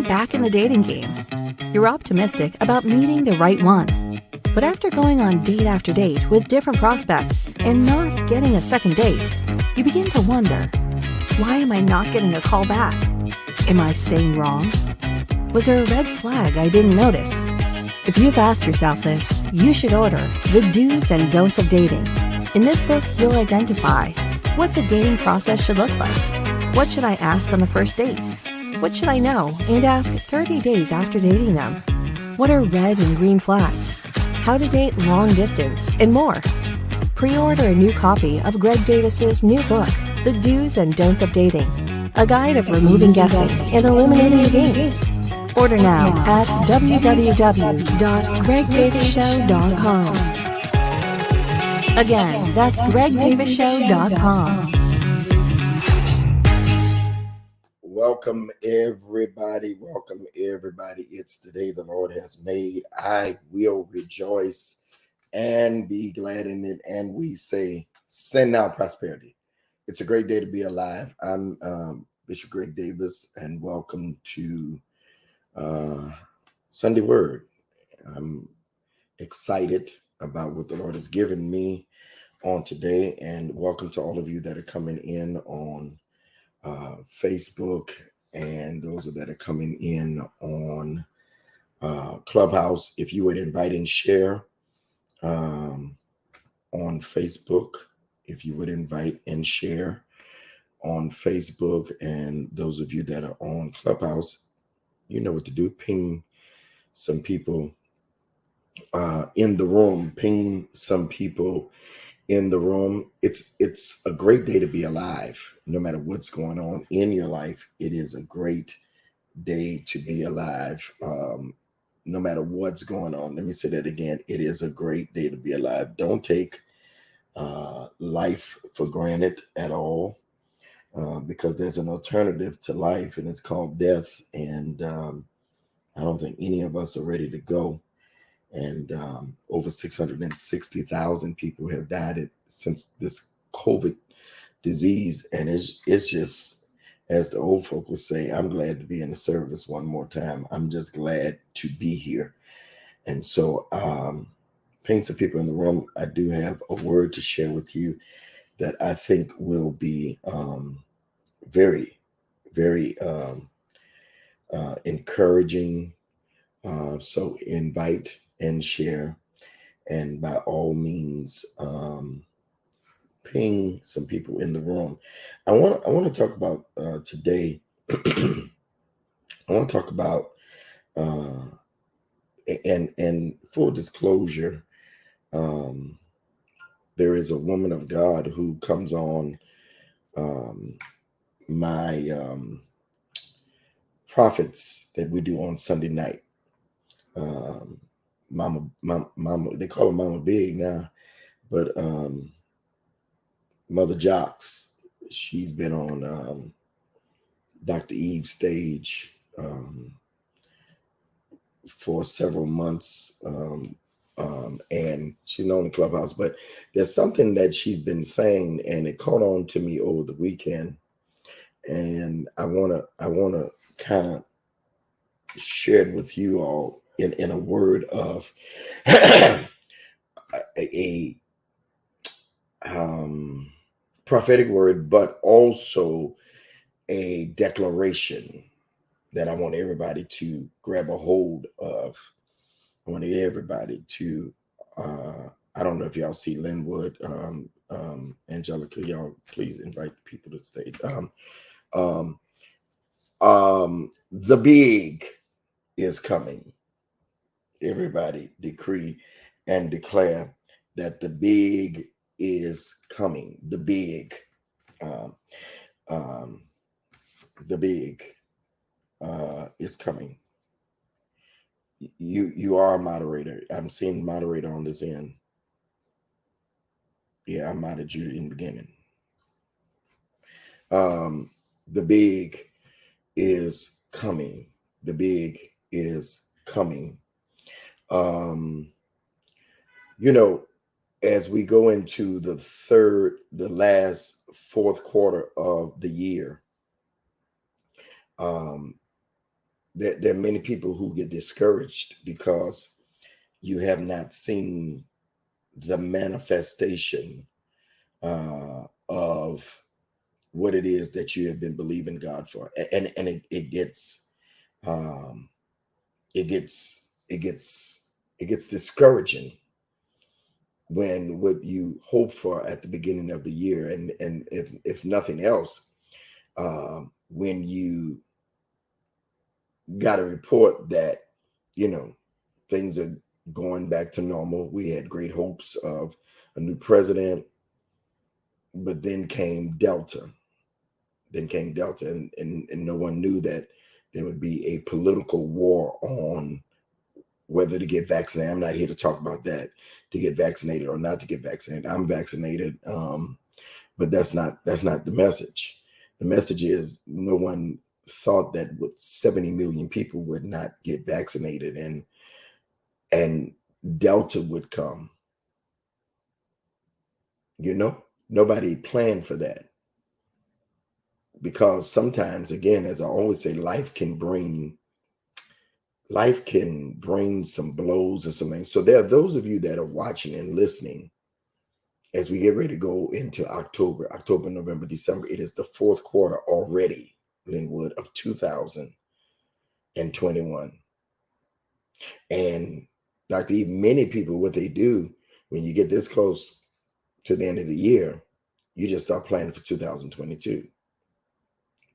back in the dating game. You're optimistic about meeting the right one. But after going on date after date with different prospects and not getting a second date, you begin to wonder, why am I not getting a call back? Am I saying wrong? Was there a red flag I didn't notice? If you've asked yourself this, you should order The Do's and Don'ts of Dating. In this book, you'll identify what the dating process should look like. What should I ask on the first date? What should I know and ask 30 days after dating them? What are red and green flags? How to date long distance, and more. Pre-order a new copy of Greg Davis's new book, The Do's and Don'ts of Dating, a guide of removing guessing and eliminating the games. Order now at www.gregdavisshow.com. Again, that's gregdavisshow.com. Welcome everybody. Welcome everybody. It's the day the Lord has made. I will rejoice and be glad in it. And we say, send out prosperity. It's a great day to be alive. I'm Bishop Greg Davis, and welcome to Sunday Word. I'm excited about what the Lord has given me on today, and welcome to all of you that are coming in on Facebook, and those that are coming in on Clubhouse. If you would invite and share on Facebook, if you would invite and share on Facebook, and those of you that are on Clubhouse, you know what to do. Ping some people in the room. Ping some people in the room. It's a great day to be alive. No matter what's going on in your life, it is a great day to be alive. No matter what's going on. Let me say that again. It is a great day to be alive. Don't take life for granted at all, because there's an alternative to life, and it's called death. And I don't think any of us are ready to go. And over 660,000 people have died since this COVID disease. And it's just, as the old folk will say, I'm glad to be in the service one more time. I'm just glad to be here. And so ping some people in the room. I do have a word to share with you that I think will be very, very encouraging. So invite and share, and by all means, ping some people in the room. I want to talk about today. I want to talk about and full disclosure, there is a woman of God who comes on my prophets that we do on Sunday night. Mama, they call her Mama Big now, but Mother Jocks, she's been on Dr. Eve's stage for several months, and she's known in Clubhouse. But there's something that she's been saying, and it caught on to me over the weekend, and I wanna kind of share it with you all in a word of a prophetic word, but also a declaration that I want everybody to grab a hold of. I want everybody to, I don't know if y'all see Linwood, Angelica, y'all please invite people to the stage. The big is coming. Everybody decree and declare that the big is coming. The big, is coming. You are a moderator. I'm seeing moderator on this end. Yeah, I modded you in the beginning. The big is coming. The big is coming. As we go into the fourth quarter of the year, there are many people who get discouraged because you have not seen the manifestation of what it is that you have been believing God for, and it gets um, it gets discouraging when what you hope for at the beginning of the year, and if nothing else, when you got a report that things are going back to normal. We had great hopes of a new president, but then came Delta. And no one knew that there would be a political war on whether to get vaccinated. I'm not here to talk about that, to get vaccinated or not to get vaccinated. I'm vaccinated, but that's not the message. The message is no one thought that with 70 million people would not get vaccinated and Delta would come. Nobody planned for that, because sometimes, again, as I always say, life can bring some blows and some things. So there are those of you that are watching and listening as we get ready to go into October, November, December. It is the fourth quarter already, Linwood, of 2021. And Dr. Eve, many people, what they do when you get this close to the end of the year, you just start planning for 2022.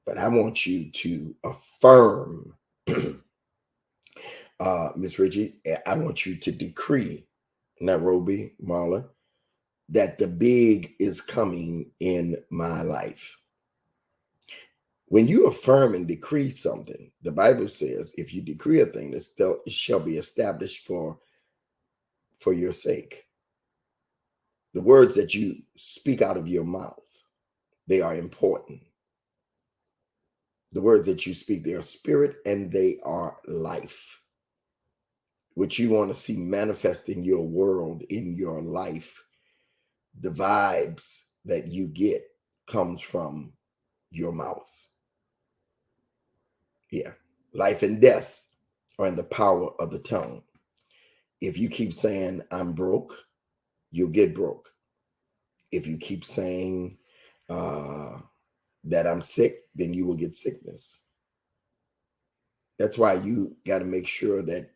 But I want you to affirm, Miss Richie, I want you to decree, Nairobi, Marla, that the big is coming in my life. When you affirm and decree something, the Bible says, if you decree a thing, it shall be established for your sake. The words that you speak out of your mouth, they are important. The words that you speak, they are spirit and they are life. What you want to see manifest in your world, in your life, the vibes that you get comes from your mouth. Yeah. Life and death are in the power of the tongue. If you keep saying, I'm broke, you'll get broke. If you keep saying that I'm sick, then you will get sickness. That's why you got to make sure that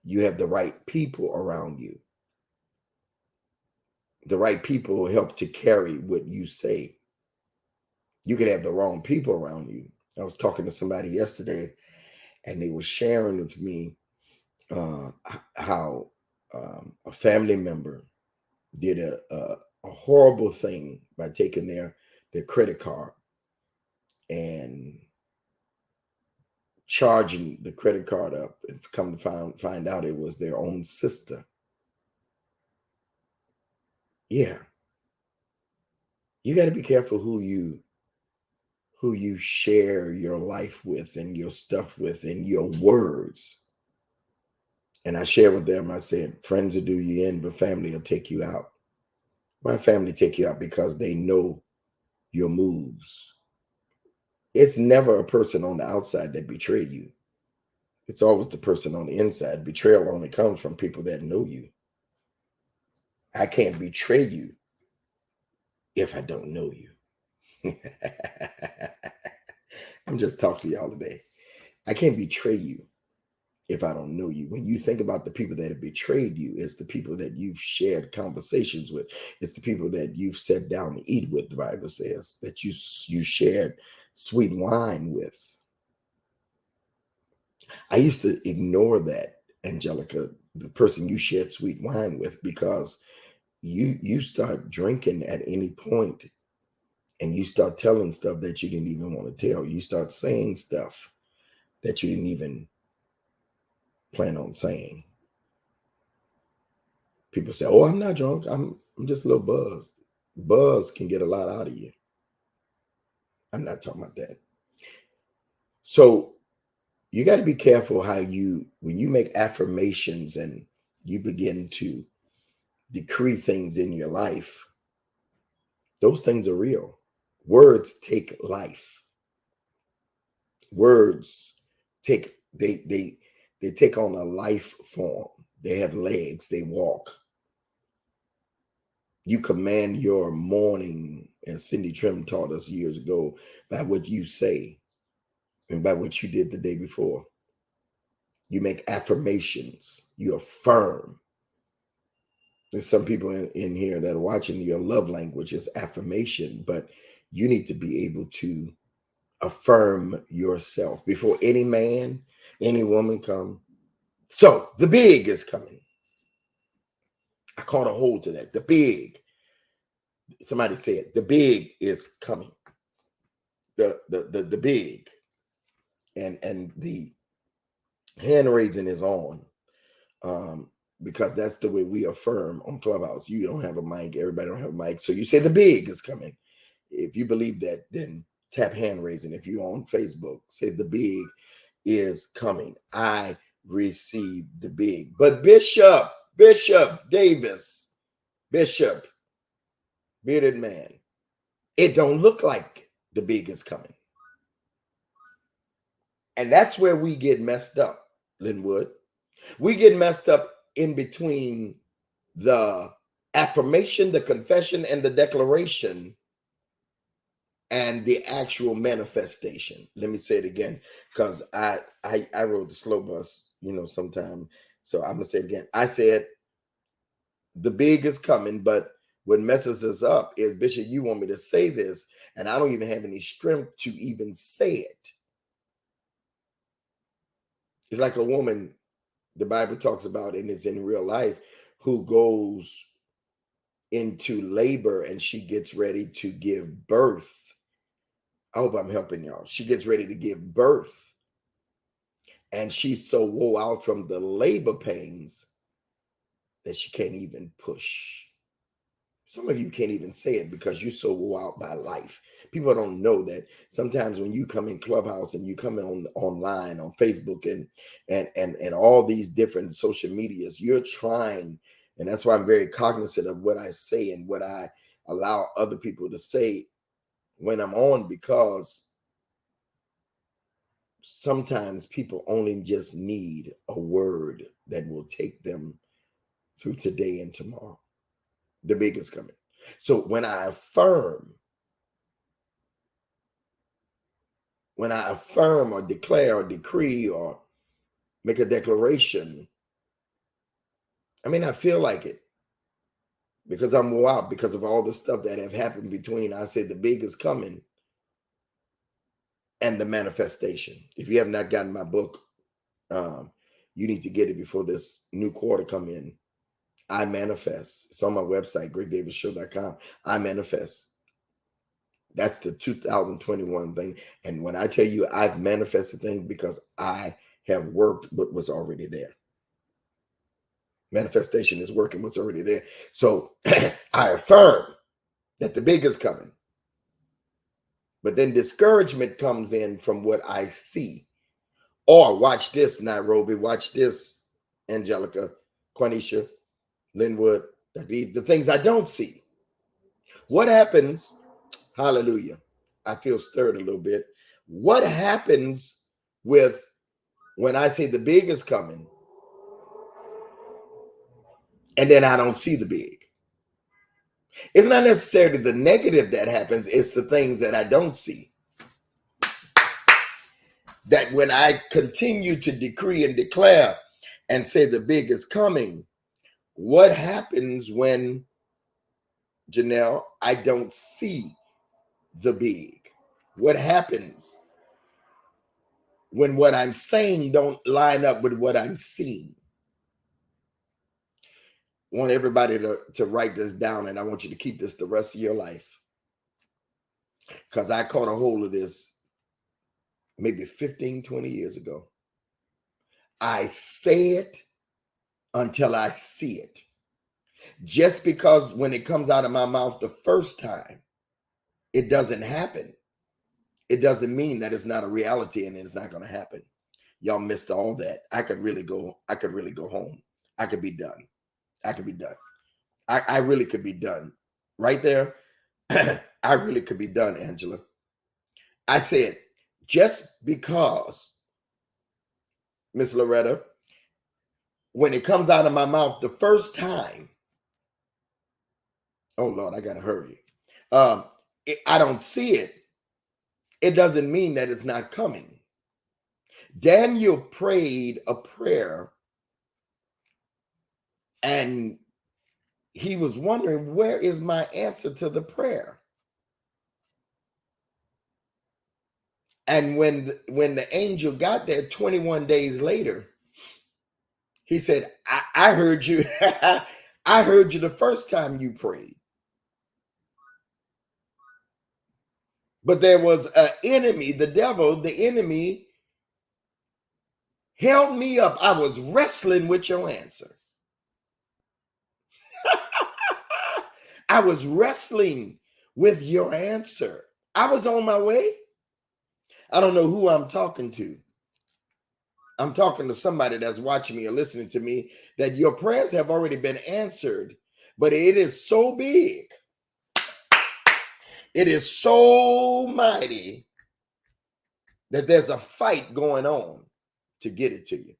you have the right people around you. The right people will help to carry what you say. You could have the wrong people around you. I was talking to somebody yesterday, and they were sharing with me how a family member did a horrible thing by taking their credit card and charging the credit card up, and come to find out it was their own sister. Yeah. You got to be careful who you share your life with and your stuff with and your words. And I shared with them, I said, friends will do you in, but family will take you out. My family take you out because they know your moves. It's never a person on the outside that betrayed you. It's always the person on the inside. Betrayal only comes from people that know you. I can't betray you if I don't know you. I'm just talking to y'all today. I can't betray you if I don't know you. When you think about the people that have betrayed you, it's the people that you've shared conversations with. It's the people that you've sat down to eat with, the Bible says, that you shared sweet wine with. I used to ignore that, Angelica, the person you shared sweet wine with, because you start drinking at any point and you start telling stuff that you didn't even want to tell. You start saying stuff that you didn't even plan on saying. People say, oh, I'm not drunk. I'm just a little buzzed. Buzz can get a lot out of you. I'm not talking about that. So you got to be careful when you make affirmations and you begin to decree things in your life, those things are real. Words take life. Words take They take on a life form. They have legs. They walk. You command your morning, as Cindy Trim taught us years ago, by what you say and by what you did the day before. You make affirmations. You affirm. There's some people in here that are watching. Your love language is affirmation, but you need to be able to affirm yourself before any man, any woman come. So the big is coming. I caught a hold to that. The big. Somebody said the big is coming. The big. And the hand raising is on. Because that's the way we affirm on Clubhouse. You don't have a mic. Everybody don't have a mic. So you say the big is coming. If you believe that, then tap hand raising. If you're on Facebook, say the big is coming. I receive the big. But Bishop Davis, Bishop, bearded man, it don't look like the big is coming. And that's where we get messed up, Linwood. We get messed up in between the affirmation, the confession, and the declaration, and the actual manifestation. Let me say it again, because I rode the slow bus, sometime. So I'm gonna say it again. I said the big is coming, but what messes us up is, Bishop, you want me to say this, and I don't even have any strength to even say it. It's like a woman the Bible talks about, and it's in real life, who goes into labor and she gets ready to give birth. I hope I'm helping y'all. She gets ready to give birth, and she's so wore out from the labor pains that she can't even push. Some of you can't even say it because you're so wore out by life. People don't know that sometimes when you come in Clubhouse and you come in online on Facebook and all these different social medias, you're trying, and that's why I'm very cognizant of what I say and what I allow other people to say when I'm on, because sometimes people only just need a word that will take them through today and tomorrow. The big is coming. So when I affirm or declare or decree or make a declaration, I may not feel like it because I'm wore out because of all the stuff that have happened between, I say, the big is coming and the manifestation. If you have not gotten my book, you need to get it before this new quarter come in. I manifest. It's on my website, GregDavisShow.com. I manifest. That's the 2021 thing. And when I tell you I've manifested things, because I have worked what was already there. Manifestation is working what's already there. So I affirm that the big is coming. But then discouragement comes in from what I see. Or watch this, Nairobi. Watch this, Angelica, Quanisha, Linwood, the things I don't see. What happens? Hallelujah. I feel stirred a little bit. What happens with when I say the big is coming and then I don't see the big? It's not necessarily the negative that happens. It's the things that I don't see. That when I continue to decree and declare and say the big is coming, what happens when, Janelle, I don't see the big? What happens when what I'm saying don't line up with what I'm seeing? I want everybody to write this down, and I want you to keep this the rest of your life, because I caught a hold of this maybe 15, 20 years ago. I say it until I see it. Just because when it comes out of my mouth the first time, it doesn't happen, it doesn't mean that it's not a reality and it's not going to happen. Y'all missed all that. I could really go home. I could be done. I really could be done. Right there. I really could be done, Angela. I said, just because Miss Loretta, when it comes out of my mouth the first time, oh Lord, I gotta hurry. I don't see it. It doesn't mean that it's not coming. Daniel prayed a prayer and he was wondering, where is my answer to the prayer? And when the angel got there 21 days later, he said, I heard you. I heard you the first time you prayed. But there was an enemy, the devil, the enemy held me up. I was wrestling with your answer. I was wrestling with your answer. I was on my way. I don't know who I'm talking to. I'm talking to somebody that's watching me or listening to me, that your prayers have already been answered, but it is so big. It is so mighty that there's a fight going on to get it to you.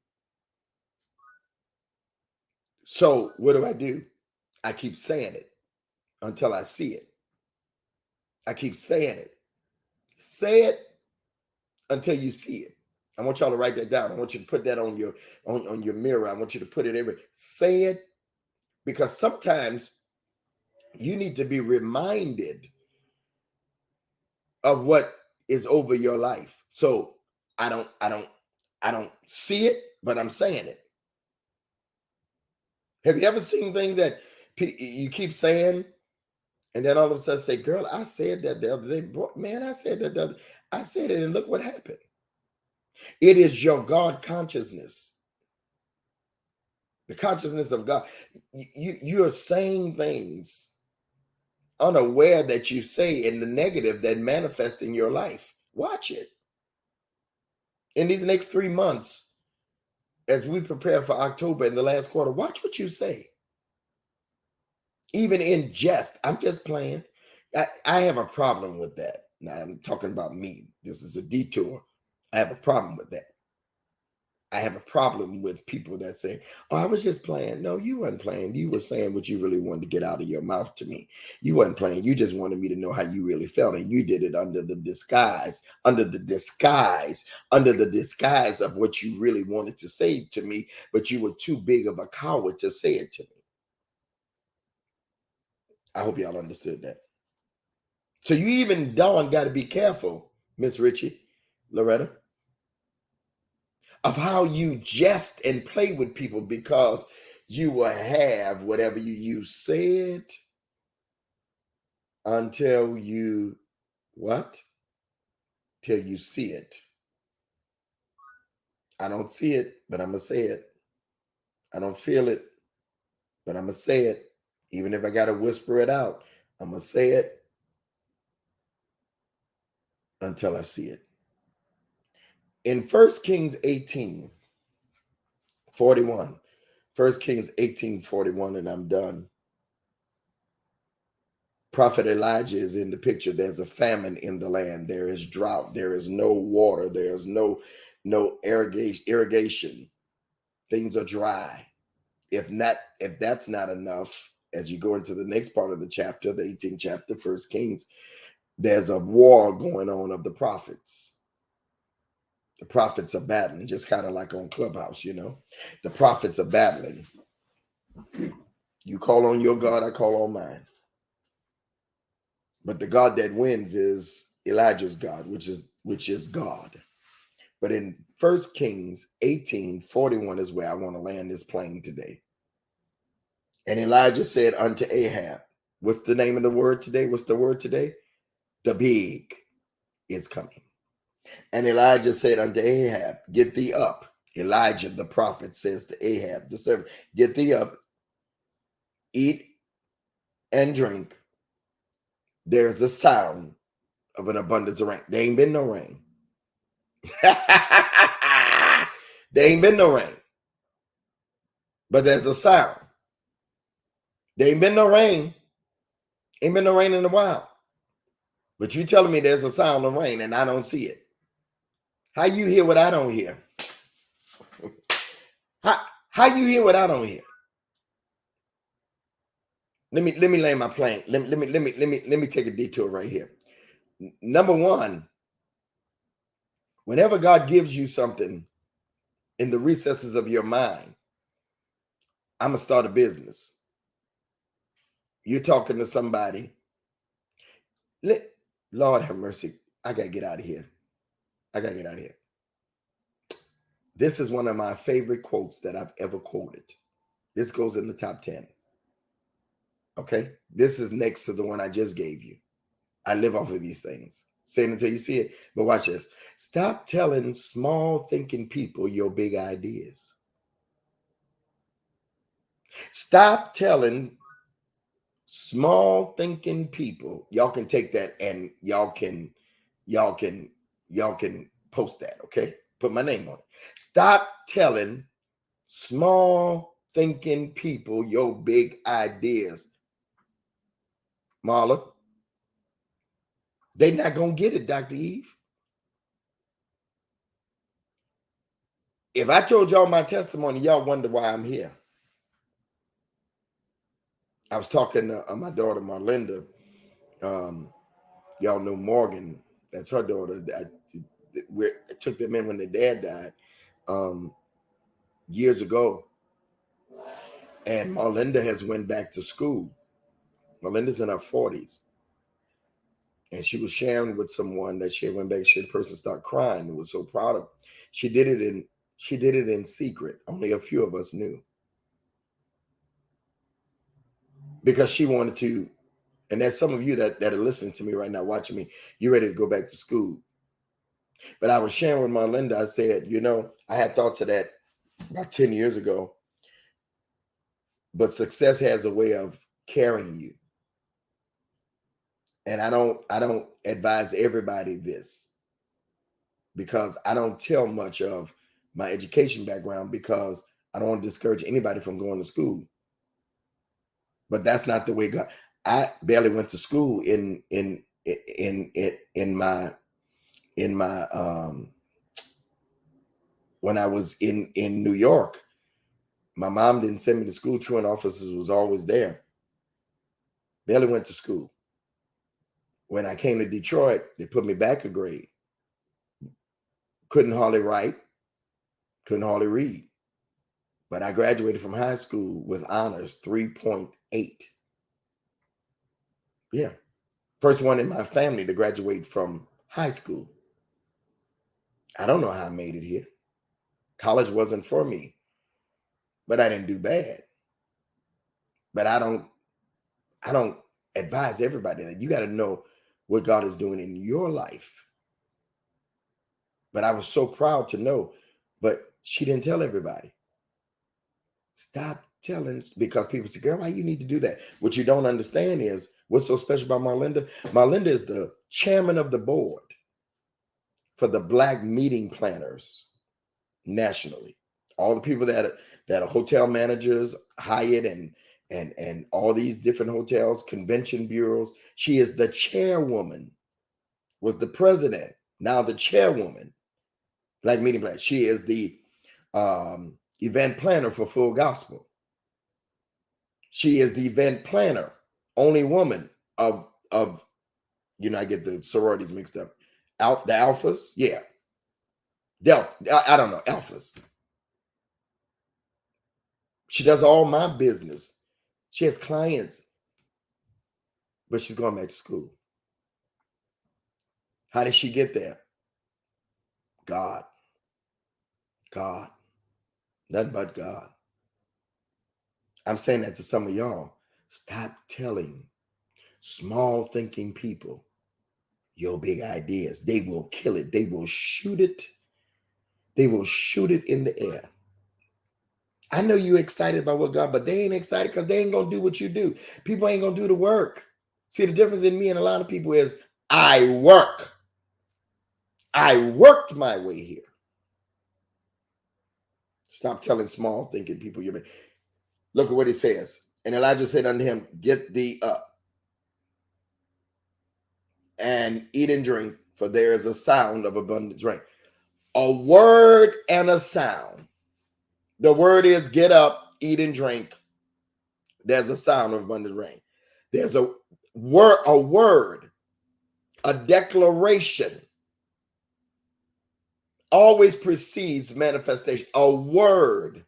So what do? I keep saying it until I see it. I keep saying it. Say it until you see it. I want y'all to write that down. I want you to put that on your on your mirror. I want you to put it everywhere. Say it, because sometimes you need to be reminded of what is over your life. So I don't see it, but I'm saying it. Have you ever seen things that you keep saying, and then all of a sudden say, girl, I said that the other day. Boy, man, I said that the other, I said it, and look what happened. It is your God consciousness. The consciousness of God. You are saying things unaware that you say in the negative that manifest in your life. Watch it. In these next 3 months, as we prepare for October in the last quarter, watch what you say. Even in jest. I'm just playing. I have a problem with that. Now I'm talking about me. This is a detour. I have a problem with that. I have a problem with people that say, oh, I was just playing. No, you weren't playing. You were saying what you really wanted to get out of your mouth to me. You weren't playing. You just wanted me to know how you really felt. And you did it under the disguise of what you really wanted to say to me, but you were too big of a coward to say it to me. I hope y'all understood that. So you even, Dawn, got to be careful, Miss Richie, Loretta, of how you jest and play with people, because you will have whatever you said until you what? Till you see it. I don't see it, but I'm going to say it. I don't feel it, but I'm going to say it. Even if I got to whisper it out, I'm going to say it until I see it. In 1 Kings 18:41, 1 Kings 18:41, and I'm done. Prophet Elijah is in the picture. There's a famine in the land. There is drought. There is no water. There's no irrigation. Things are dry. If that's not enough, as you go into the next part of the chapter, the 18th chapter, 1 Kings, there's a war going on of the prophets. The prophets are battling, just kind of like on Clubhouse, you know. The prophets are battling. You call on your God, I call on mine. But the God that wins is Elijah's God, which is God. But in 1 Kings 18:41 is where I want to land this plane today. And Elijah said unto Ahab, what's the name of the word today? What's the word today? The big is coming. And Elijah said unto Ahab, get thee up. Elijah, the prophet, says to Ahab, the servant, get thee up, eat and drink. There's a sound of an abundance of rain. There ain't been no rain. There ain't been no rain. But there's a sound. There ain't been no rain. Ain't been no rain in a while. But you telling me there's a sound of rain and I don't see it. How you hear what I don't hear? How you hear what I don't hear? Let me land my plane. Let me take a detour right here. Number one, whenever God gives you something in the recesses of your mind, I'm gonna start a business. You're talking to somebody. Lord have mercy. I gotta get out of here. This is one of my favorite quotes that I've ever quoted. This goes in the top 10. Okay. This is next to the one I just gave you. I live off of these things. Say it until you see it. But watch this. Stop telling small thinking people your big ideas. Stop telling small thinking people. Y'all can take that and y'all can post that. Okay. Put my name on it. Stop telling small thinking people your big ideas. Marla, they're not gonna get it, Dr. Eve. If I told y'all my testimony, y'all wonder why I'm here. I was talking to my daughter Marlinda. Y'all know Morgan, that's her daughter. I took them in when their dad died years ago, and Marlinda has went back to school. Marlinda's in her 40s, and she was sharing with someone that she went back. She had a person start crying and was so proud of. She did it in secret. Only a few of us knew, because she wanted to. And there's some of you that are listening to me right now, watching me. You're ready to go back to school. But I was sharing with Marlinda. I said, I had thoughts of that about 10 years ago. But success has a way of carrying you. And I don't advise everybody this, because I don't tell much of my education background, because I don't want to discourage anybody from going to school. But that's not the way God. I barely went to school in my when I was in New York. My mom didn't send me to school. Truant officers was always there. Barely went to school. When I came to Detroit, they put me back a grade. Couldn't hardly write, couldn't hardly read. But I graduated from high school with honors, 3.8. Yeah. First one in my family to graduate from high school. I don't know how I made it here. College wasn't for me, but I didn't do bad. But I don't advise everybody that. You got to know what God is doing in your life. But I was so proud to know, but she didn't tell everybody. Stop telling, because people say, girl, why you need to do that? What you don't understand is what's so special about Marlinda. Marlinda is the chairman of the board for the Black meeting planners nationally. All the people that are hotel managers, Hyatt and all these different hotels, convention bureaus. She is the chairwoman, was the president, now the chairwoman, Black meeting planner. She is the event planner for Full Gospel. She is the event planner, only woman of I get the sororities mixed up. The Alphas, yeah. I don't know, Alphas. She does all my business. She has clients, but she's going back to school. How did she get there? God. Nothing but God. I'm saying that to some of y'all. Stop telling small thinking people your big ideas. They will kill it. They will shoot it. They will shoot it in the air. I know you're excited about what God, but they ain't excited because they ain't going to do what you do. People ain't going to do the work. See, the difference in me and a lot of people is I work. I worked my way here. Stop telling small thinking people you're. Look at what it says. And Elijah said unto him, get thee up and eat and drink, for there is a sound of abundant drink. A word and a sound The word is get up, eat and drink. There's a sound of abundant rain. There's a word, a declaration always precedes manifestation. A word.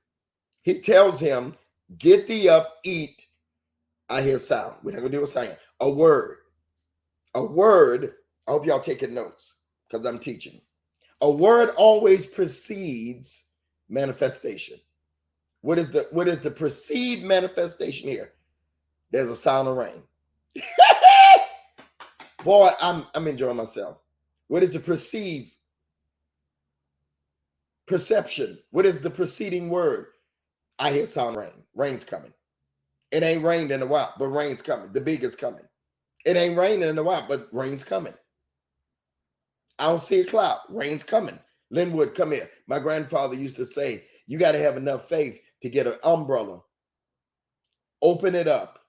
He tells him, get thee up, eat. I hear sound. We're not going to do a sign. A word. A word. I hope y'all taking notes because I'm teaching. A word always precedes manifestation. What is the perceived manifestation here? There's a sound of rain. Boy, I'm enjoying myself. What is the perceived perception? What is the preceding word? I hear sound of rain. Rain's coming. It ain't rained in a while, but rain's coming. The big is coming. It ain't raining in a while, but rain's coming. I don't see a cloud. Rain's coming. Linwood, come here. My grandfather used to say, you got to have enough faith to get an umbrella, open it up,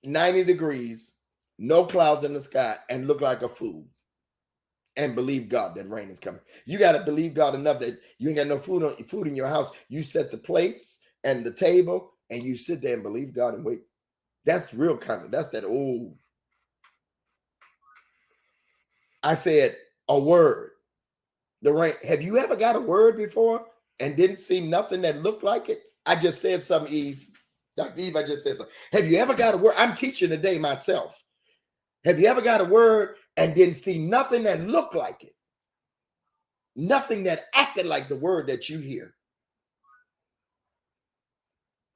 90 degrees, no clouds in the sky, and look like a fool. And believe God that rain is coming. You got to believe God enough that you ain't got no food in your house. You set the plates and the table, and you sit there and believe God and wait. That's real kind of, that's that old. I said a word. The rain. Have you ever got a word before and didn't see nothing that looked like it? I just said something, Eve. Dr. Eve, I just said something. Have you ever got a word? I'm teaching today myself. Have you ever got a word and didn't see nothing that looked like it? Nothing that acted like the word that you hear.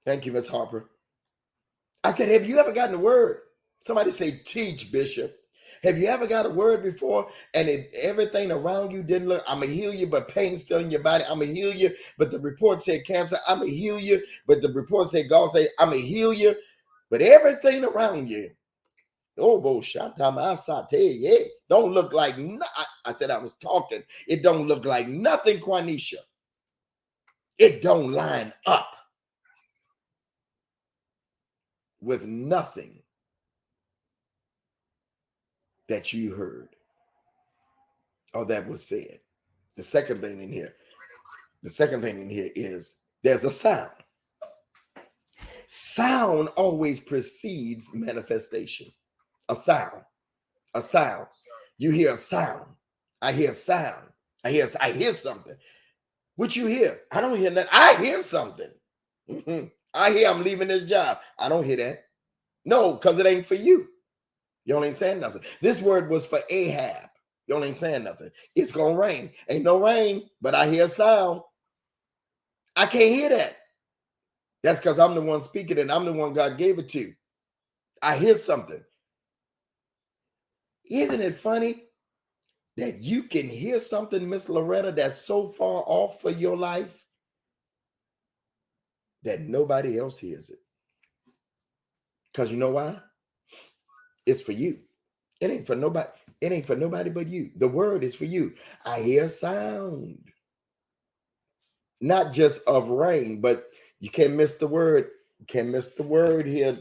Thank you, Miss Harper. I said, have you ever gotten a word? Somebody say, teach, Bishop. Have you ever got a word before and everything around you didn't look? I'm going to heal you, but pain's still in your body. I'm going to heal you, but the report said cancer. I'm going to heal you, but the report said God said, I'm going to heal you. But everything around you, oh, yeah, don't look like, I said I was talking. It don't look like nothing, Quanisha. It don't line up with nothing that you heard or that was said. The second thing in here is there's a sound. Sound always precedes manifestation. A sound. You hear a sound. I hear sound. I hear something. What you hear? I don't hear that. I hear something. I hear I'm leaving this job. I don't hear that. No, because it ain't for you. You ain't saying nothing. This word was for Ahab. You ain't saying nothing. It's gonna rain. Ain't no rain, but I hear a sound. I can't hear that. That's because I'm the one speaking and I'm the one God gave it to. I hear something. Isn't it funny that you can hear something, Miss Loretta, that's so far off for your life that nobody else hears it? Because you know why? It's for you. It ain't for nobody. It ain't for nobody but you. The word is for you. I hear sound. Not just of rain, but you can't miss the word. You can't miss the word here.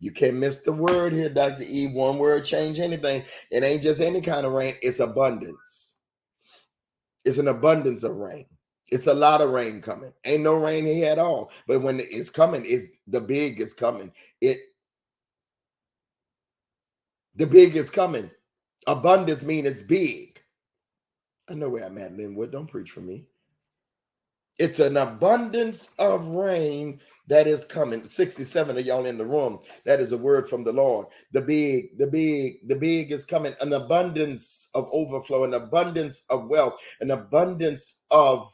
You can't miss the word here, Dr. E. One word change anything. It ain't just any kind of rain. It's abundance. It's an abundance of rain. It's a lot of rain coming. Ain't no rain here at all. But when it's coming, the big is coming. The big is coming. Abundance means it's big. I know where I'm at, Linwood. Don't preach for me. It's an abundance of rain that is coming. 67 of y'all in the room. That is a word from the Lord. The big is coming. An abundance of overflow, an abundance of wealth, an abundance of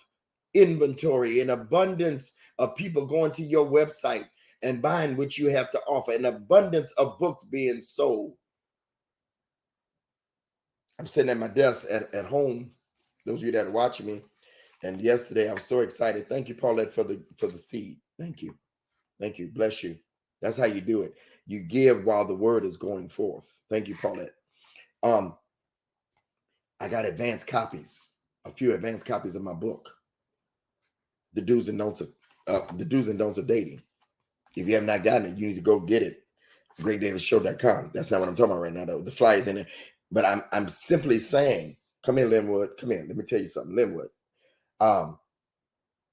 inventory, an abundance of people going to your website and buying what you have to offer, an abundance of books being sold. I'm sitting at my desk at home. Those of you that are watching me. And yesterday I was so excited. Thank you, Paulette, for the seed. Thank you. Thank you. Bless you. That's how you do it. You give while the word is going forth. Thank you, Paulette. I got advanced copies, a few advanced copies of my book, The Do's and Don'ts of Dating. If you have not gotten it, you need to go get it. GreatDavidShow.com. That's not what I'm talking about right now, though. The flyer's in there. But I'm simply saying, come here, Linwood. Come here. Let me tell you something, Linwood.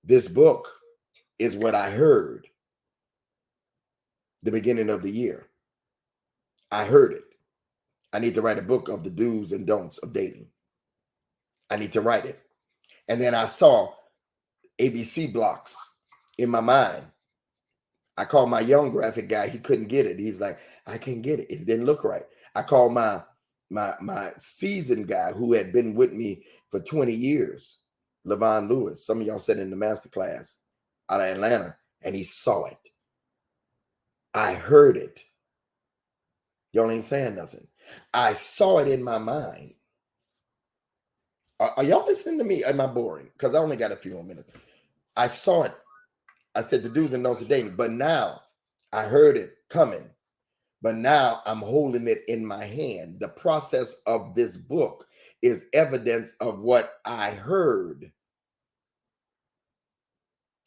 This book is what I heard the beginning of the year. I heard it. I need to write a book of the do's and don'ts of dating. I need to write it. And then I saw ABC blocks in my mind. I called my young graphic guy. He couldn't get it. He's like, I can't get it. It didn't look right. I called my seasoned guy who had been with me for 20 years, Levon Lewis. Some of y'all sat in the masterclass out of Atlanta, and he saw it. I heard it. Y'all ain't saying nothing. I saw it in my mind. Are y'all listening to me? Am I boring? Because I only got a few more minutes. I saw it. I said the do's and don'ts of dating, but now I heard it coming. But now I'm holding it in my hand. The process of this book is evidence of what I heard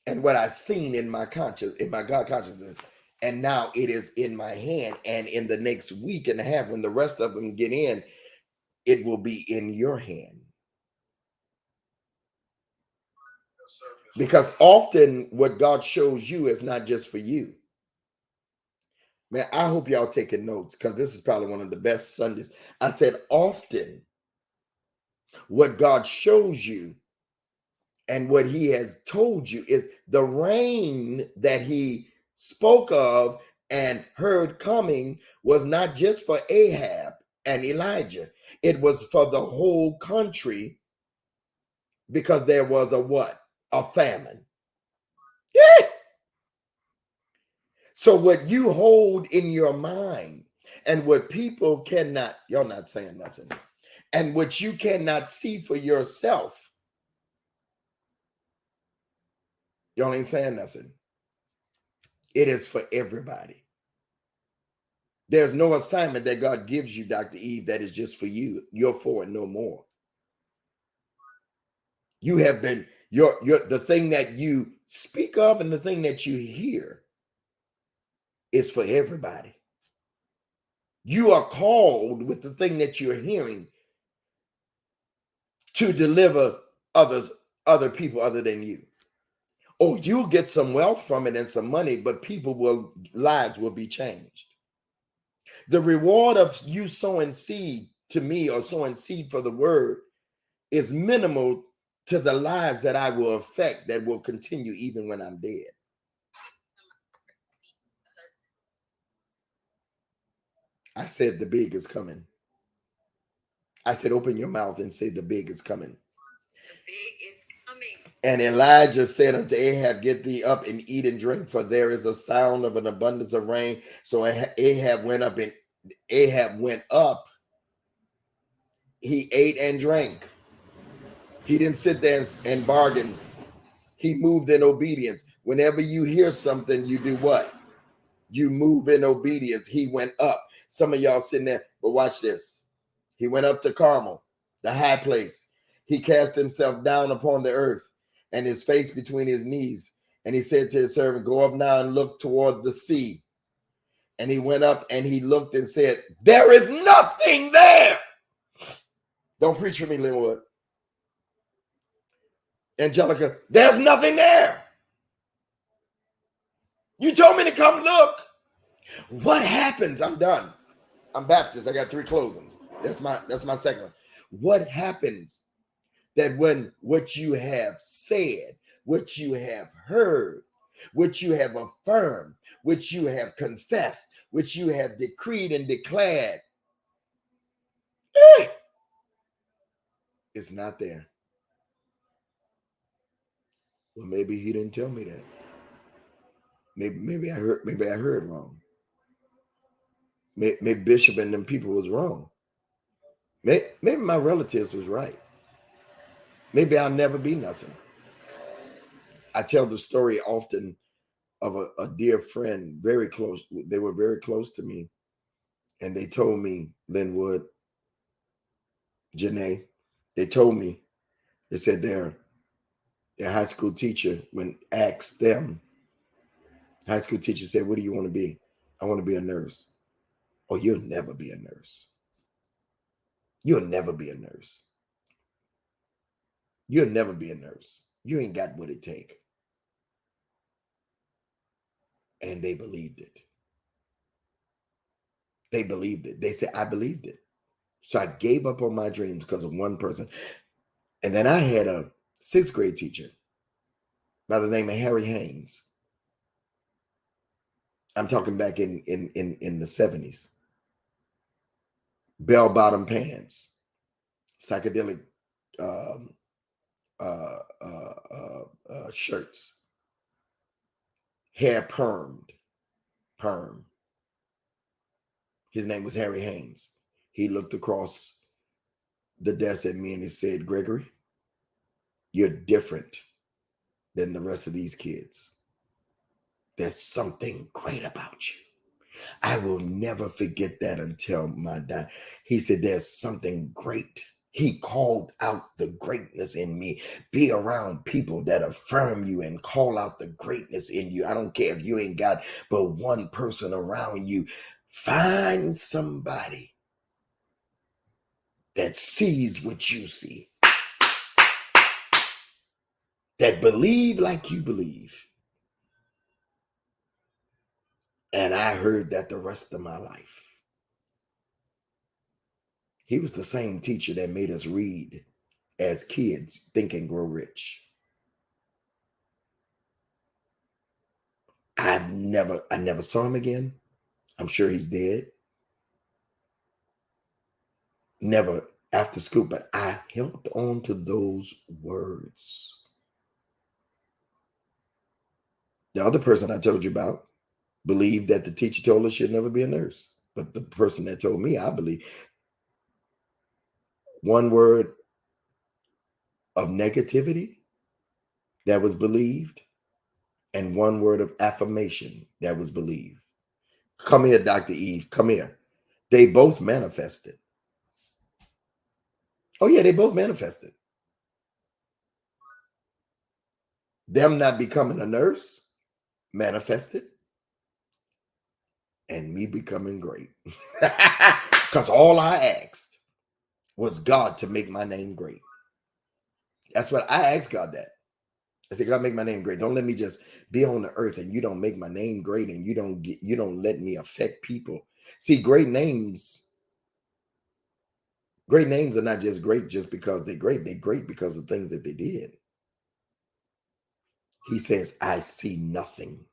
and what I seen in my conscious, in my God consciousness. And now it is in my hand. And in the next week and a half, when the rest of them get in, it will be in your hand. Because often what God shows you is not just for you. Man, I hope y'all taking notes, because this is probably one of the best Sundays. I said often what God shows you and what he has told you is the rain that he spoke of and heard coming was not just for Ahab and Elijah. It was for the whole country, because there was a what? A famine. Yeah. So what you hold in your mind and what people cannot, y'all not saying nothing, and what you cannot see for yourself, y'all ain't saying nothing. It is for everybody. There's no assignment that God gives you, Dr. Eve, that is just for you. You're for it no more. You have been, the thing that you speak of and the thing that you hear is for everybody. You are called with the thing that you're hearing to deliver other people other than you. Oh, you'll get some wealth from it and some money, but lives will be changed. The reward of you sowing seed to me or sowing seed for the word is minimal to the lives that I will affect, that will continue even when I'm dead. I said the big is coming. I said, open your mouth and say the big is coming. The big is coming. And Elijah said unto Ahab, get thee up and eat and drink, for there is a sound of an abundance of rain. So Ahab went up. He ate and drank. He didn't sit there and bargain. He moved in obedience. Whenever you hear something, you do what? You move in obedience. He went up. Some of y'all sitting there, but watch this. He went up to Carmel, the high place. He cast himself down upon the earth and his face between his knees. And he said to his servant, go up now and look toward the sea. And he went up and he looked and said, there is nothing there. Don't preach for me, Linwood. Angelica, there's nothing there. You told me to come look. What happens? I'm done. I'm Baptist. I got 3 closings. That's my second one. What happens that when what you have said, what you have heard, what you have affirmed, what you have confessed, what you have decreed and declared, it's not there? Well, maybe he didn't tell me that. Maybe I heard wrong. Maybe Bishop and them people was wrong. Maybe my relatives was right. Maybe I'll never be nothing. I tell the story often of a dear friend, very close. They were very close to me. And they told me, Linwood, Janae, they told me, they said their high school teacher, when asked them, high school teacher said, what do you want to be? I want to be a nurse. Oh, you'll never be a nurse. You'll never be a nurse. You'll never be a nurse. You ain't got what it takes. And they believed it. They believed it. They said, I believed it. So I gave up on my dreams because of one person. And then I had a 6th grade teacher by the name of Harry Haynes. I'm talking back in the 70s. Bell-bottom pants, psychedelic shirts, hair permed, perm. His name was Harry Haynes. He looked across the desk at me and he said, Gregory, you're different than the rest of these kids. There's something great about you. I will never forget that until my die. He said, there's something great. He called out the greatness in me. Be around people that affirm you and call out the greatness in you. I don't care if you ain't got but one person around you. Find somebody that sees what you see, that believe like you believe. And I heard that the rest of my life. He was the same teacher that made us read as kids, Think and Grow Rich. I never saw him again. I'm sure he's dead. Never after school, but I held on to those words. The other person I told you about believed that the teacher told her she'd never be a nurse. But the person that told me, I believe, one word of negativity that was believed, and one word of affirmation that was believed. Come here, Dr. Eve, come here. They both manifested. Oh yeah, they both manifested. Them not becoming a nurse manifested, and me becoming great. Because all I asked was God to make my name great. That's what I asked God that. I said, God, make my name great. Don't let me just be on the earth and you don't make my name great and you don't let me affect people. See, great names are not just great just because they're great. They're great because of things that they did. He says, I see nothing.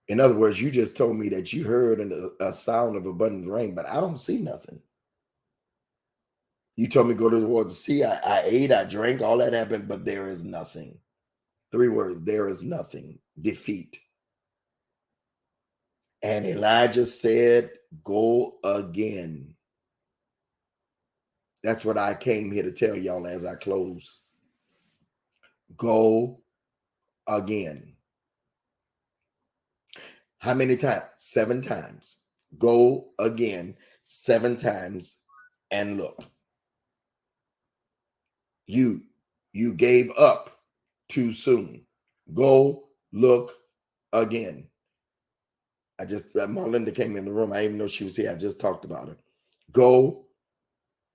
In other words, you just told me that you heard a sound of abundant rain, but I don't see nothing. You told me go towards the sea. I ate, I drank, all that happened, but there is nothing. 3 words, there is nothing. Defeat. And Elijah said, go again. That's what I came here to tell y'all as I close. Go again. How many times? 7 times. Go again 7 times and look. You gave up too soon. Go look again. Marlinda came in the room. I didn't even know she was here. I just talked about her. Go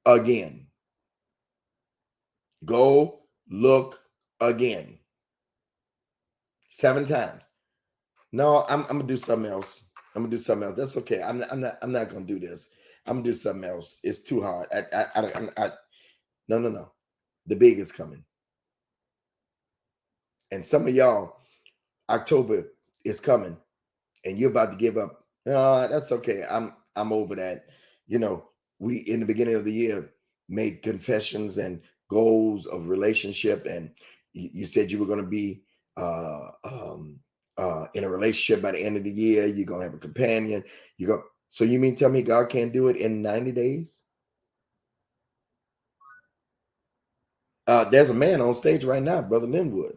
again. Go look again. 7 times. No, I'm gonna do something else. I'm gonna do something else. That's okay. I'm not gonna do this. I'm gonna do something else. It's too hard. No. The big is coming. And some of y'all, October is coming, and you're about to give up. That's okay. I'm over that. You know, we in the beginning of the year made confessions and goals of relationship, and you said you were going to be in a relationship by the end of the year. You're going to have a companion. So you mean tell me God can't do it in 90 days? There's a man on stage right now, Brother Linwood,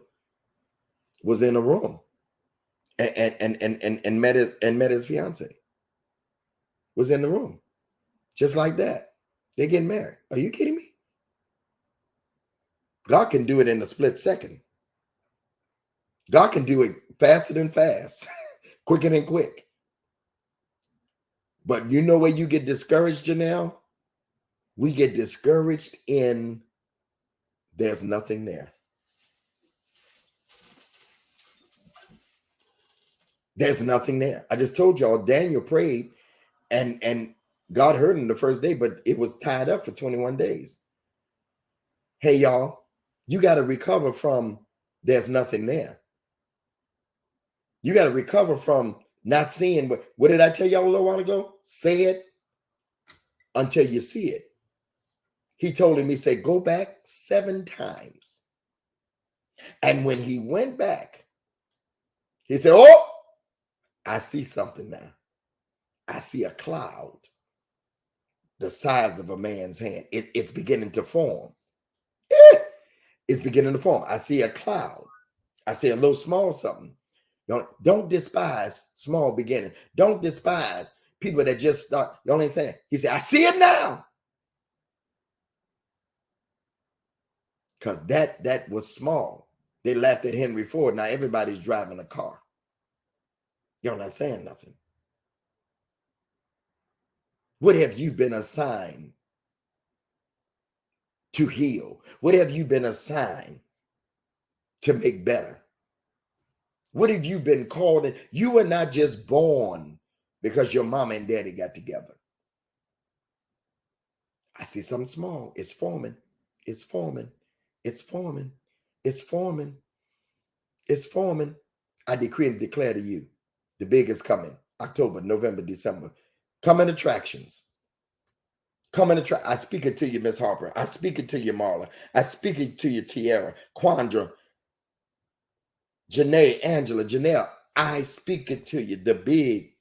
was in a room and met his fiance. Was in the room, just like that. They're getting married. Are you kidding me? God can do it in a split second. God can do it faster than fast, quicker than quick. But you know where you get discouraged, Janelle? We get discouraged in there's nothing there. There's nothing there. I just told y'all Daniel prayed and God heard him the first day, but it was tied up for 21 days. Hey, y'all, you got to recover from there's nothing there. You got to recover from not seeing. What did I tell y'all a little while ago? Say it until you see it. He told him, he said, go back 7 times. And when he went back, he said, oh, I see something now. I see a cloud the size of a man's hand. It's beginning to form. It's beginning to form. I see a cloud. I see a little small something. Don't despise small beginning. Don't despise people that just start. You know what I'm saying? He said, I see it now. Because that was small. They laughed at Henry Ford. Now everybody's driving a car. You're not saying nothing. What have you been assigned to heal? What have you been assigned to make better? What have you been called? You were not just born because your mama and daddy got together. I see something small. It's forming. It's forming. It's forming. It's forming. It's forming. I decree and declare to you, the big is coming. October, November, December. Coming attractions. Coming attract. I speak it to you, Miss Harper. I speak it to you, Marla. I speak it to you, Tiara, Quandra, Janae, Angela, Janelle. I speak it to you. The big.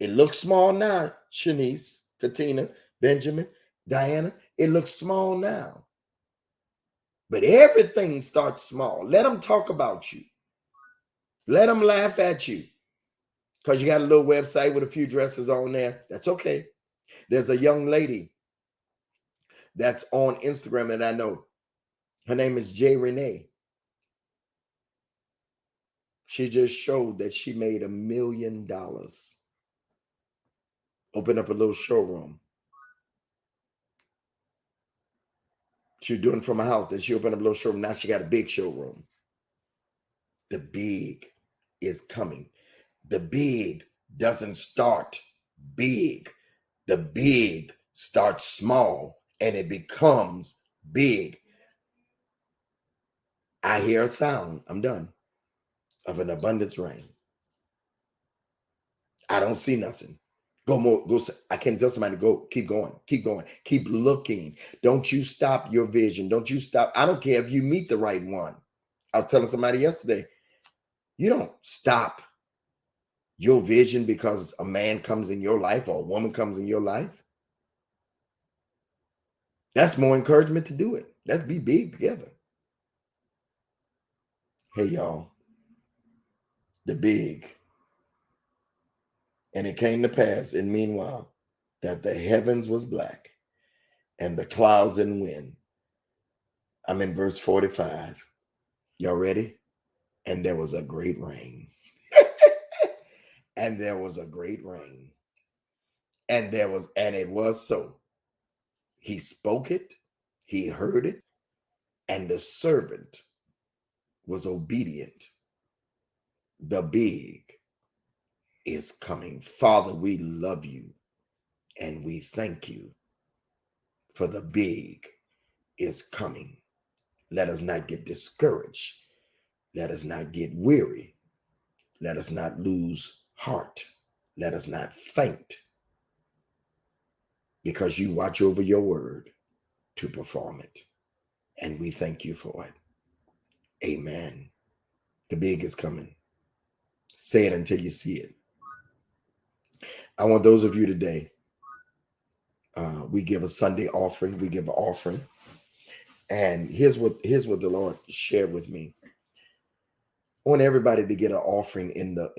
It looks small now, Shanice, Katina, Benjamin, Diana. It looks small now. But everything starts small. Let them talk about you. Let them laugh at you. Because you got a little website with a few dresses on there. That's okay. There's a young lady that's on Instagram that I know. Her name is J. Renee. She just showed that she made $1 million. Opened up a little showroom. She was doing it from her house. Then she opened up a little showroom. Now she got a big showroom. The big is coming. The big doesn't start big. The big starts small and it becomes big. I hear a sound. I'm done. Of an abundance rain. I don't see nothing. Go more. Go. I can tell somebody to go. Keep going. Keep going. Keep looking. Don't you stop your vision. Don't you stop. I don't care if you meet the right one. I was telling somebody yesterday. You don't stop your vision because a man comes in your life or a woman comes in your life. That's more encouragement to do it. Let's be big together. Hey, y'all. The big. And it came to pass, and meanwhile, that the heavens was black and the clouds and wind. I'm in verse 45. Y'all ready? And there was a great rain. And there was a great rain. And it was so. He spoke it, he heard it, and the servant was obedient. The big is coming. Father, we love you and we thank you for the big is coming. Let us not get discouraged. Let us not get weary. Let us not lose heart. Let us not faint, because you watch over your word to perform it. And we thank you for it. Amen. The big is coming. Say it until you see it. I want those of you today, we give a Sunday offering. We give an offering. And here's what the Lord shared with me. I want everybody to get an offering in the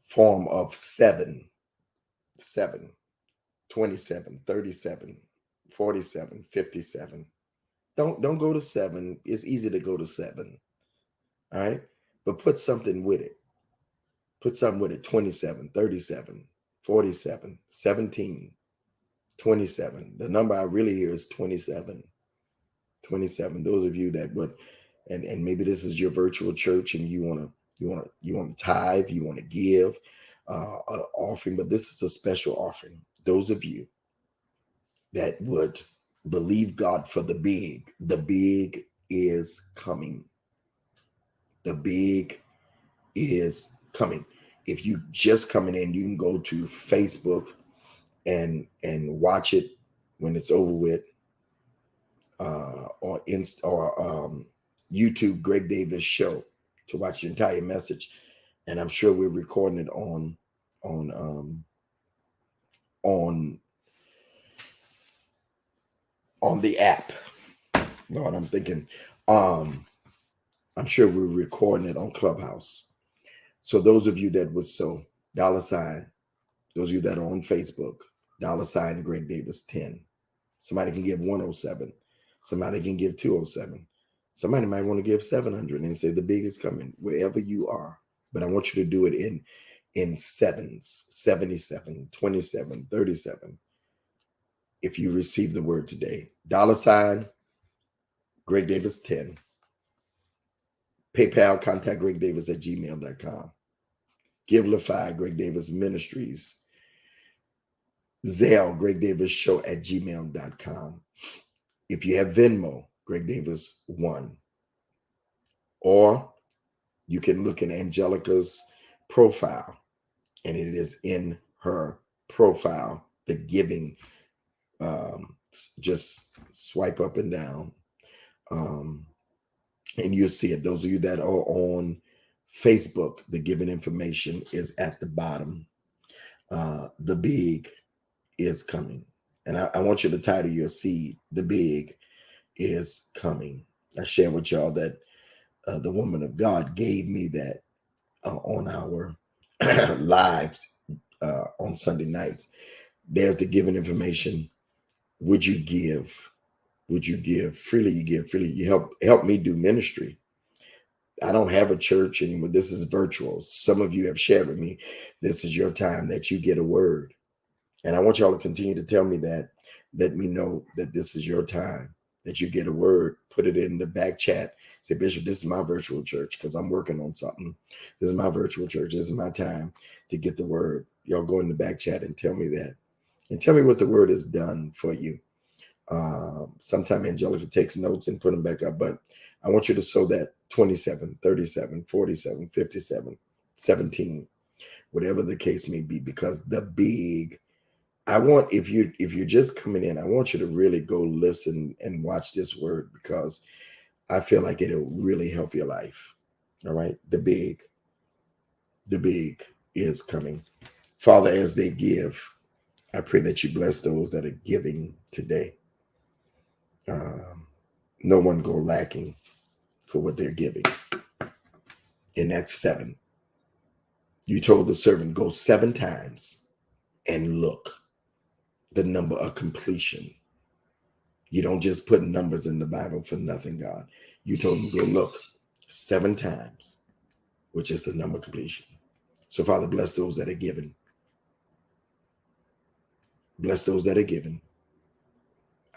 form of 7, 27, 37, 47, 57. Don't go to 7. It's easy to go to 7. All right. But put something with it. Put something with it. 27, 37, 47, 17, 27. The number I really hear is 27. 27. Those of you that would, and maybe this is your virtual church and you want to You want to tithe, you want to give an offering, but this is a special offering. Those of you that would believe God for the big is coming. The big is coming. If you just coming in, you can go to Facebook and watch it when it's over with, or YouTube, Greg Davis Show, to watch the entire message. And I'm sure we're recording it on the app. Lord, I'm thinking, I'm sure we're recording it on Clubhouse. So those of you that would sow $, those of you that are on Facebook, $ Greg Davis 10. Somebody can give 107. Somebody can give 207. Somebody might want to give 700 and say the big is coming, wherever you are. But I want you to do it in sevens, 77, 27, 37. If you receive the word today, $ Greg Davis 10. PayPal, contact gregdavis@gmail.com. Givelify, Greg Davis Ministries. Zelle, Greg Davis Show @gmail.com. If you have Venmo, Greg Davis 1. Or you can look in Angelica's profile, and it is in her profile, the giving. Just swipe up and down, and you'll see it. Those of you that are on Facebook, the giving information is at the bottom. The big is coming. And I want you to title your seed, the big is coming. I share with y'all that the woman of God gave me that on our lives on Sunday nights. There's the giving information. Would you give? Would you give freely? You give freely. You help me do ministry. I don't have a church anymore. This is virtual. Some of you have shared with me, this is your time that you get a word. And I want y'all to continue to tell me that. Let me know that this is your time, that you get a word. Put it in the back chat. Say, Bishop, this is my virtual church because I'm working on something. This is my virtual church. This is my time to get the word. Y'all go in the back chat and tell me that. And tell me what the word has done for you. Sometime Angelica takes notes and put them back up. But I want you to sow that 27, 37, 47, 57, 17, whatever the case may be, because the big, I want, if you're just coming in, I want you to really go listen and watch this word, because I feel like it'll really help your life. All right. The big is coming. Father, as they give, I pray that you bless those that are giving today. No one go lacking for what they're giving. And that's 7. You told the servant, go 7 times and look, the number of completion. You don't just put numbers in the Bible for nothing, God. You told him, go look 7 times, which is the number of completion. So, Father, bless those that are giving. Bless those that are giving.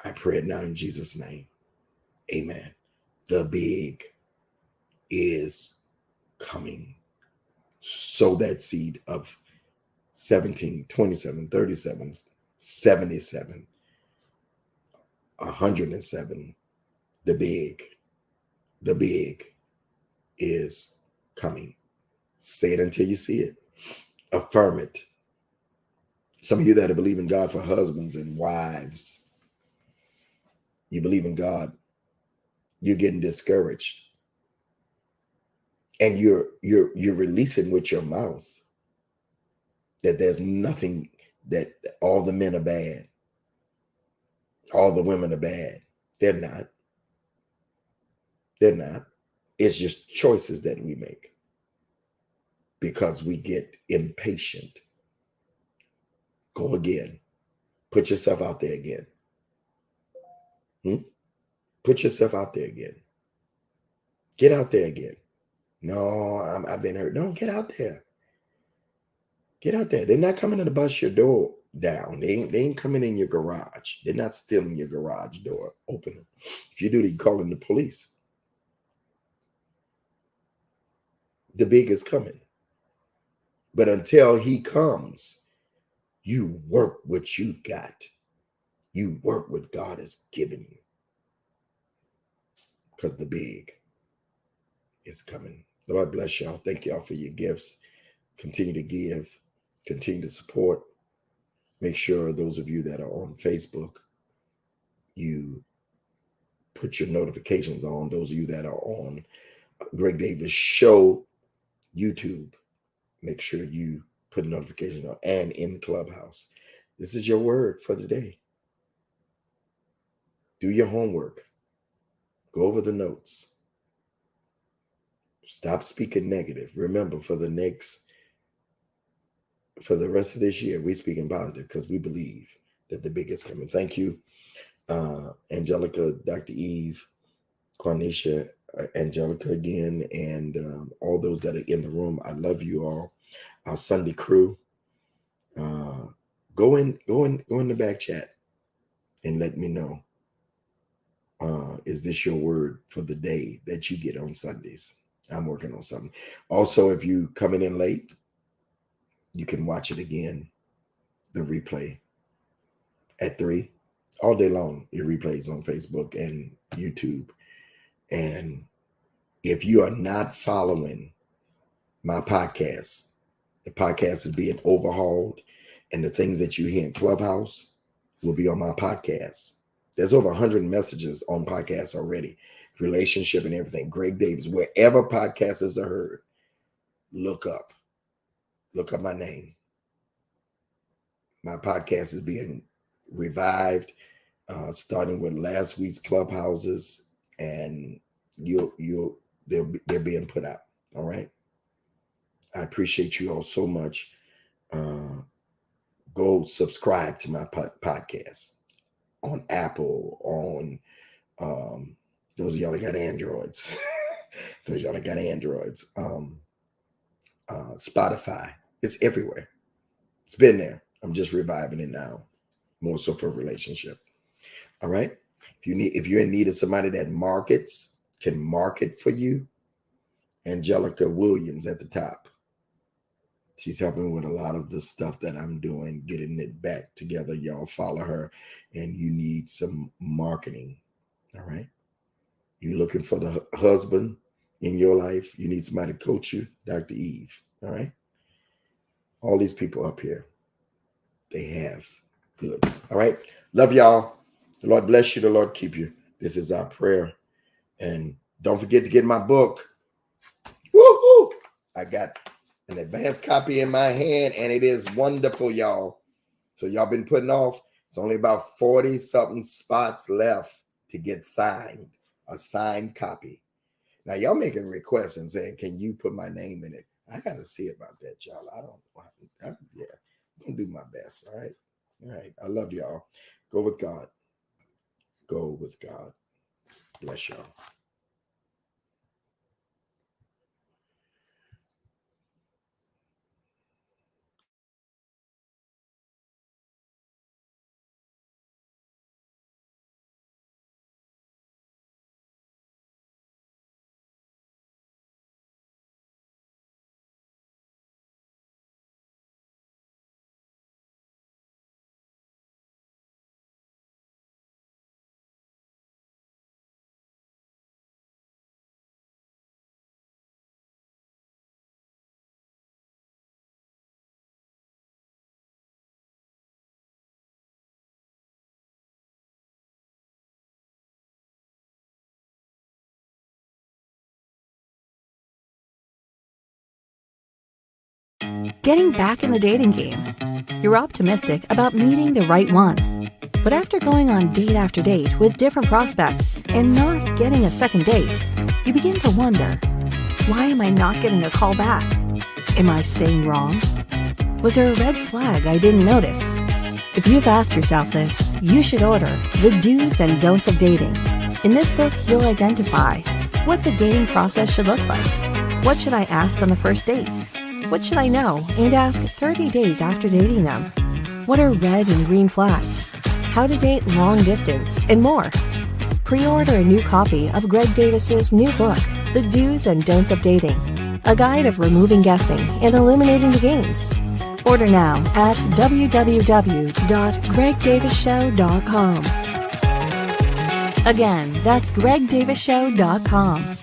I pray it now in Jesus' name. Amen. The big is coming. Sow that seed of 17, 27, 37, 77, 107. The big is coming. Say it until you see it. Affirm it. Some of you that believe in God for husbands and wives, you believe in God, you're getting discouraged. And you're releasing with your mouth that there's nothing, that all the men are bad, all the women are bad. They're not. They're not. It's just choices that we make because we get impatient. Go again. Put yourself out there again. Put yourself out there again. Get out there again. No, I've been hurt. No, get out there. Get out there. They're not coming to bust your door down. They ain't coming in your garage. They're not stealing your garage door. Open it. If you do, they call in the police. The big is coming. But until he comes, you work what you got. You work what God has given you. Because the big is coming. The Lord bless y'all. Thank y'all for your gifts. Continue to give. Continue to support. Make sure those of you that are on Facebook, you put your notifications on. Those of you that are on Greg Davis Show YouTube, make sure you put notifications on, and in Clubhouse. This is your word for the day. Do your homework. Go over the notes. Stop speaking negative. Remember, for the rest of this year, we're speaking positive because we believe that the big is coming. Thank you, Angelica, Dr. Eve, Cornisha, Angelica again, and all those that are in the room. I love you all. Our Sunday crew. Go in the back chat and let me know. Is this your word for the day that you get on Sundays? I'm working on something. Also, if you coming in late, you can watch it again, the replay at 3 all day long. It replays on Facebook and YouTube. And if you are not following my podcast, the podcast is being overhauled, and the things that you hear in Clubhouse will be on my podcast. There's over 100 messages on podcasts already, relationship and everything. Greg Davis, wherever podcasts are heard, look up my name. My podcast is being revived, starting with last week's Clubhouses, and they're being put out. All right. I appreciate you all so much. Go subscribe to my podcast on Apple, on those of y'all that got Androids, Spotify. It's everywhere. It's been there. I'm just reviving it now, more so for relationship. All right. If you're in need of somebody that can market for you, Angelica Williams at the top. She's helping with a lot of the stuff that I'm doing, getting it back together. Y'all follow her, and you need some marketing. All right. You're looking for the husband in your life. You need somebody to coach you, Dr. Eve. All right. All these people up here, they have goods. All right. Love y'all. The Lord bless you. The Lord keep you. This is our prayer. And don't forget to get my book. Woo-hoo! I got an advanced copy in my hand, and it is wonderful, y'all. So y'all been putting off. It's only about 40-something spots left to get signed, a signed copy. Now, y'all making requests and saying, can you put my name in it? I got to see about that, y'all. I'm do my best, all right? All right, I love y'all. Go with God. Go with God. Bless y'all. Getting back in the dating game. You're optimistic about meeting the right one. But after going on date after date with different prospects and not getting a second date, you begin to wonder, why am I not getting a call back? Am I saying wrong? Was there a red flag I didn't notice? If you've asked yourself this, you should order The Do's and Don'ts of Dating. In this book, you'll identify what the dating process should look like. What should I ask on the first date? What should I know and ask 30 days after dating them? What are red and green flags? How to date long distance, and more. Pre-order a new copy of Greg Davis's new book, The Do's and Don'ts of Dating. a guide of removing guessing and eliminating the games. Order now at www.gregdavisshow.com. Again, that's gregdavisshow.com.